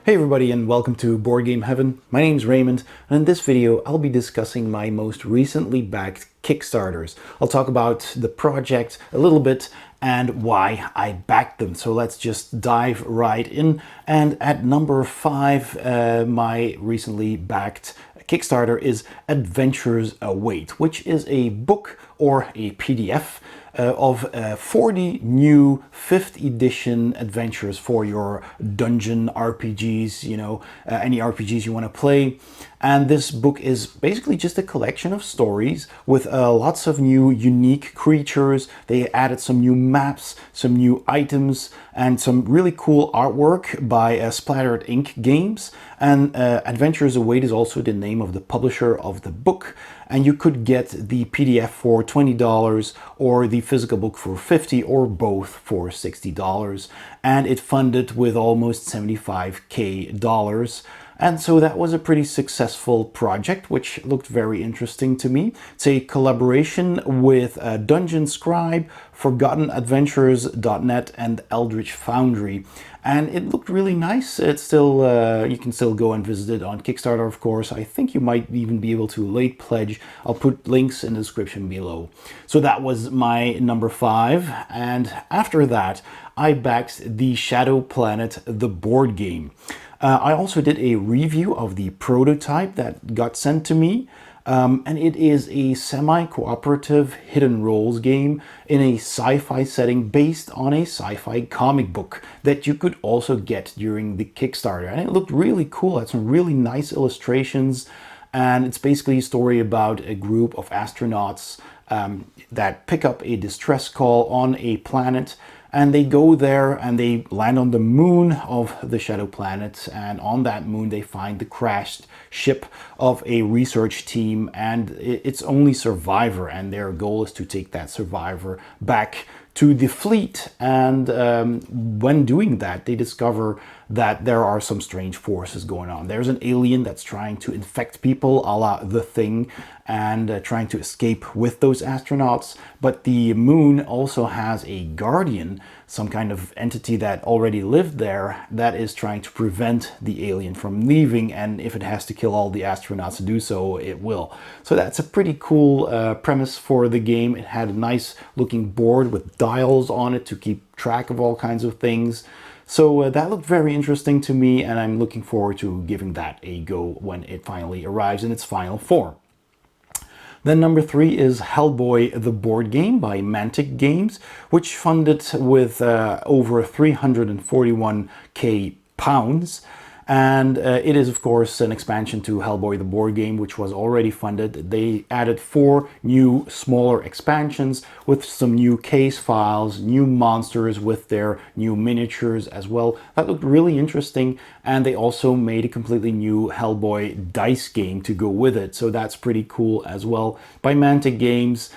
Hey everybody, and welcome to Board Game Heaven. My name's Raymond, and in this video I'll be discussing my most recently backed Kickstarters. I'll talk about the project a little bit and why I backed them. So let's just dive right in. And at number 5, my recently backed Kickstarter is Adventures Await, which is a book or a PDF of 40 new 5th edition adventures for your dungeon RPGs, any RPGs you want to play. And this book is basically just a collection of stories with lots of new unique creatures. They added some new maps, some new items, and some really cool artwork by Splattered Ink Games. And Adventures Await is also the name of the publisher of the book. And you could get the PDF for $20 or the physical book for $50 or both for $60. And it funded with almost $75K. And so that was a pretty successful project, which looked very interesting to me. It's a collaboration with Dungeon Scribe, ForgottenAdventures.net, and Eldritch Foundry. And it looked really nice. It's still, you can still go and visit it on Kickstarter, of course. I think you might even be able to late pledge. I'll put links in the description below. So that was my number 5. And after that, I backed the Shadow Planet, the board game. I also did a review of the prototype that got sent to me. And it is a semi-cooperative hidden roles game in a sci-fi setting based on a sci-fi comic book that you could also get during the Kickstarter. And it looked really cool. It had some really nice illustrations. And it's basically a story about a group of astronauts that pick up a distress call on a planet. And they go there and they land on the moon of the Shadow Planet. And on that moon, they find the crashed ship of a research team and its only survivor. And their goal is to take that survivor back to the fleet. And when doing that, they discover that there are some strange forces going on. There's an alien that's trying to infect people, a la The Thing, and trying to escape with those astronauts. But the moon also has a guardian, some kind of entity that already lived there, that is trying to prevent the alien from leaving. And if it has to kill all the astronauts to do so, it will. So that's a pretty cool premise for the game. It had a nice looking board with dials on it to keep track of all kinds of things. So that looked very interesting to me, and I'm looking forward to giving that a go when it finally arrives in its final form. Then number 3 is Hellboy, the board game by Mantic Games, which funded with over 341k pounds. And it is, of course, an expansion to Hellboy, the board game, which was already funded. They added 4 new, smaller expansions with some new case files, new monsters with their new miniatures as well. That looked really interesting. And they also made a completely new Hellboy dice game to go with it. So that's pretty cool as well. By Mantic Games.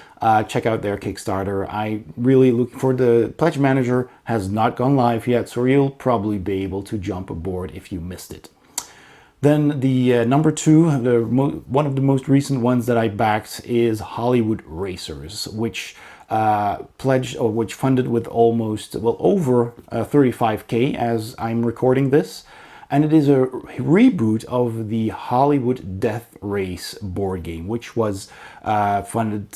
Check out their Kickstarter. I really look for the pledge manager has not gone live yet, so you'll probably be able to jump aboard if you missed it. Then the number 2, one of the most recent ones that I backed is Hollywood Racers, which pledged or which funded with almost over 35k as I'm recording this. And it is a reboot of the Hollywood Death Race board game, which was funded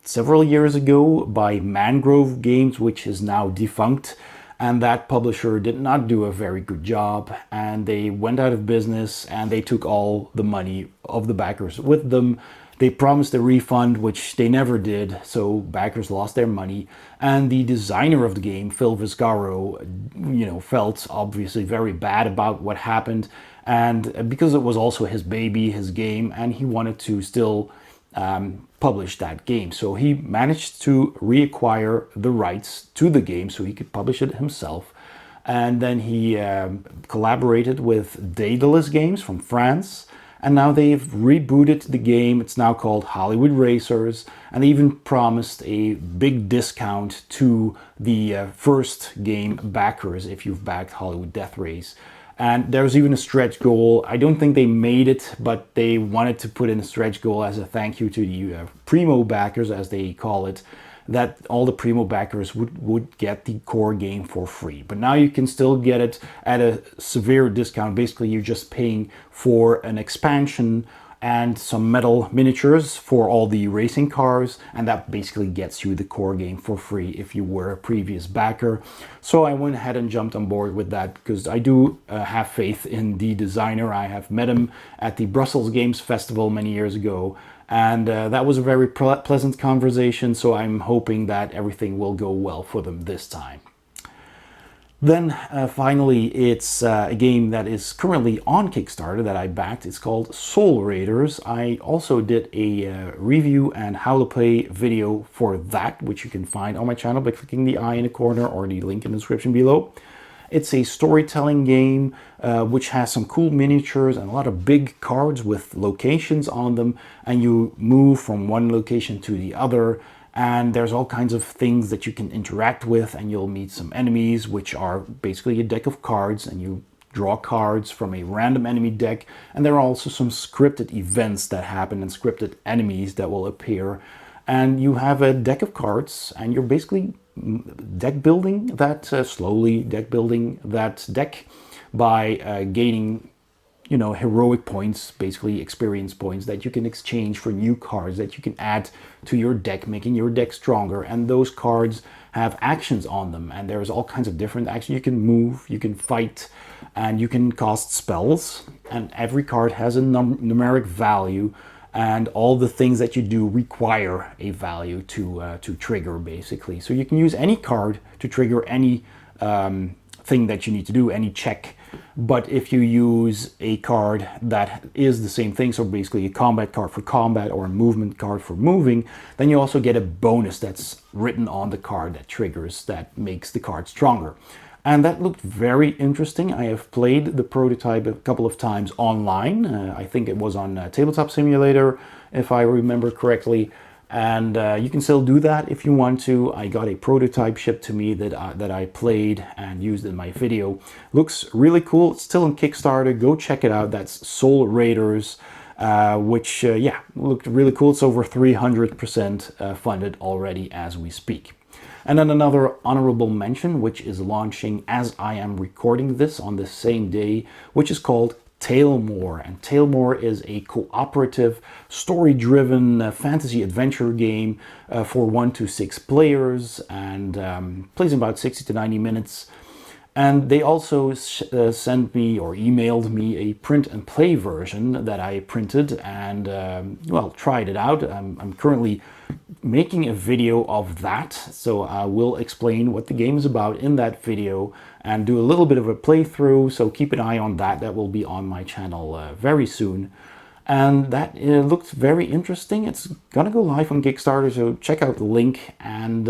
several years ago by Mangrove Games, which is now defunct. And that publisher did not do a very good job, and they went out of business and they took all the money of the backers with them. They promised a refund, which they never did, so backers lost their money. And the designer of the game, Phil Viscaro, felt obviously very bad about what happened. And because it was also his baby, his game, and he wanted to still publish that game. So he managed to reacquire the rights to the game so he could publish it himself. And then he collaborated with Daedalus Games from France. And now they've rebooted the game. It's now called Hollywood Racers. And they even promised a big discount to the first game backers if you've backed Hollywood Death Race. And there's even a stretch goal. I don't think they made it, but they wanted to put in a stretch goal as a thank you to the primo backers, as they call it, that all the Primo backers would get the core game for free. But now you can still get it at a severe discount. Basically, you're just paying for an expansion and some metal miniatures for all the racing cars, and that basically gets you the core game for free if you were a previous backer. So I went ahead and jumped on board with that because I do have faith in the designer. I have met him at the Brussels Games Festival many years ago, and that was a very pleasant conversation, so I'm hoping that everything will go well for them this time. Then finally, it's a game that is currently on Kickstarter that I backed. It's called Soul Raiders. I also did a review and how to play video for that, which you can find on my channel by clicking the eye in the corner or the link in the description below. It's a storytelling game which has some cool miniatures and a lot of big cards with locations on them, and you move from one location to the other. And there's all kinds of things that you can interact with, and you'll meet some enemies, which are basically a deck of cards, and you draw cards from a random enemy deck. And there are also some scripted events that happen and scripted enemies that will appear. And you have a deck of cards, and you're basically slowly deck building that deck by gaining heroic points, basically experience points that you can exchange for new cards that you can add to your deck, making your deck stronger. And those cards have actions on them, and there's all kinds of different actions. You can move, you can fight, and you can cast spells, and every card has a numeric value, and all the things that you do require a value to trigger, basically. So you can use any card to trigger any thing that you need to do, any check. But if you use a card that is the same thing, so basically a combat card for combat or a movement card for moving, then you also get a bonus that's written on the card that triggers, that makes the card stronger. And that looked very interesting. I have played the prototype a couple of times online. I think it was on Tabletop Simulator, if I remember correctly. And you can still do that if you want to. I got a prototype shipped to me that I played and used in my video. Looks really cool. It's still on Kickstarter. Go check it out. That's Soul Raiders, which looked really cool. It's over 300% funded already as we speak. And then another honorable mention, which is launching as I am recording this on the same day, which is called Taelmoor. And Taelmoor is a cooperative, story-driven fantasy adventure game for 1 to 6 players, and plays in about 60 to 90 minutes. And they also sent me or emailed me a print and play version that I printed and tried it out. I'm currently making a video of that, so I will explain what the game is about in that video and do a little bit of a playthrough, so keep an eye on that. That will be on my channel very soon. And that looked very interesting. It's gonna go live on Kickstarter, so check out the link. And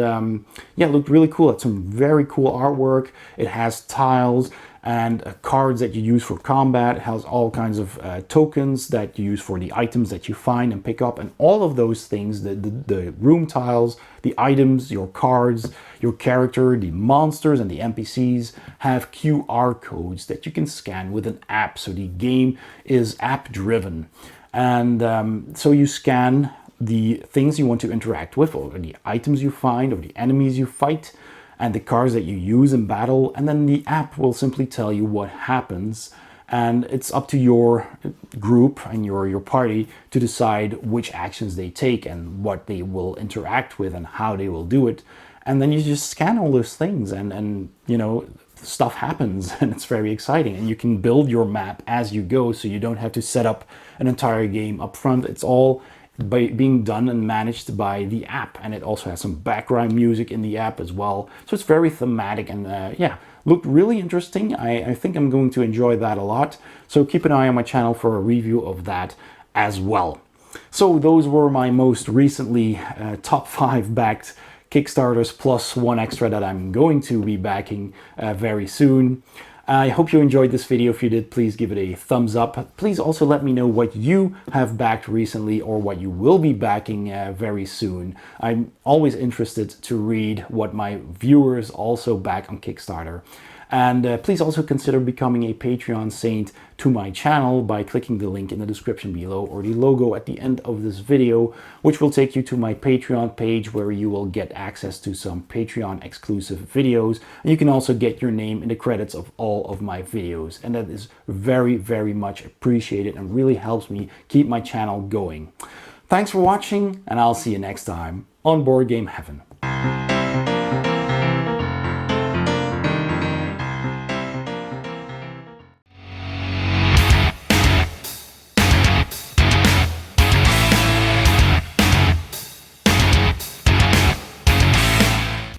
it looked really cool. It's some very cool artwork. It has tiles and cards that you use for combat. It has all kinds of tokens that you use for the items that you find and pick up. And all of those things, the room tiles, the items, your cards, your character, the monsters and the NPCs have QR codes that you can scan with an app. So the game is app driven. And so you scan the things you want to interact with, or the items you find, or the enemies you fight, and the cards that you use in battle, and then the app will simply tell you what happens. And it's up to your group and your party to decide which actions they take and what they will interact with and how they will do it. And then you just scan all those things, and stuff happens, and it's very exciting. And you can build your map as you go, so you don't have to set up an entire game up front. It's all being done and managed by the app, and it also has some background music in the app as well. So it's very thematic, and looked really interesting. I think I'm going to enjoy that a lot. So keep an eye on my channel for a review of that as well. So those were my most recently top 5 backed Kickstarters, plus one extra that I'm going to be backing very soon. I hope you enjoyed this video. If you did, please give it a thumbs up. Please also let me know what you have backed recently or what you will be backing very soon. I'm always interested to read what my viewers also back on Kickstarter. And please also consider becoming a Patreon saint to my channel by clicking the link in the description below or the logo at the end of this video, which will take you to my Patreon page where you will get access to some Patreon exclusive videos. And you can also get your name in the credits of all of my videos. And that is very, very much appreciated and really helps me keep my channel going. Thanks for watching, and I'll see you next time on Board Game Heaven.